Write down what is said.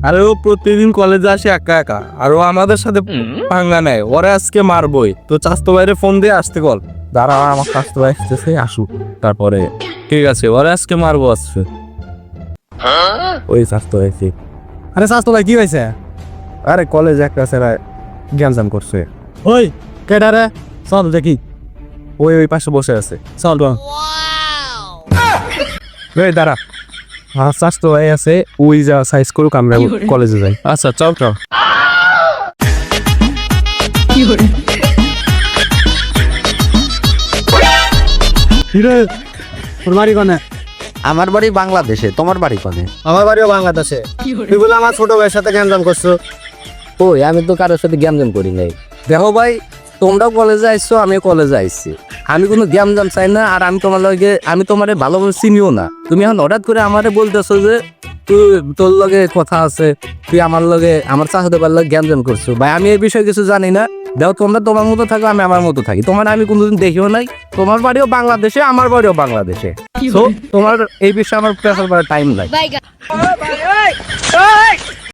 আরে ও প্রতিদিন কলেজে আসে একা একা, আর ও আমাদের সাথে পাঙ্গা নেয়। ওরা আজকে মারবই। তো চাস্তো ভাইরে ফোন দিয়ে আসতে বল। দাঁড়া, আমার চাস্তো ভাই আসতেছে, আসুক তারপরে। ঠিক আছে, ওরা আজকে মারবো আসছে। ওই চাস্তো ভাইছি। আরে স্বাস্থ্য ভাই কি হয়েছে? আরে কলেজে একটা স্যার জ্ঞানজাম করছে। ওই কেডা রে? চল দেখি। ওই পাশে বসে আছে। চল তো। এই দাঁড়া, চাস্তো ভাই আছে, ওই যা সাইজ করুক, আমরা কলেজে যাই। আচ্ছা চল চল। হিরে তোর বাড়ি কোনে? আমার বাড়ি বাংলাদেশে, তোমার বাড়ি কোনে? আমার বাড়িও বাংলাদেশে। তুই বলে আমার ছোট ভাইয়ের সাথে গ্যাঞ্জাম করছো? ওই আমি তো কারোর সাথে জ্ঞানজাম করি নাই। দেখো ভাই, তোমরাও কলেজে আইসো, আমিও কলেজে আইসি। আমি কোনো জ্ঞানজাম চাই না, আর আমি তোমার লগে আমি তোমারে ভালোভাবে চিনিও না। তুমি এখন হঠাৎ করে আমারে বলতেছো যে তুই তোর লগে কথা আছে, তুই আমার লগে আমার চাচাতো ভাইয়ের লগে জ্ঞানজাম করছো। ভাই আমি এই বিষয়ে কিছু জানি না। দেখো তোমরা তোমার মতো থাকো, আমি আমার মতো থাকি। তোমার আমি কোনোদিন দেখিও নাই। তোমার বাড়িও বাংলাদেশে, আমার বাড়িও বাংলাদেশে। তো তোমার এই বিষয়ে আমার প্রেফার করার টাইম নাই।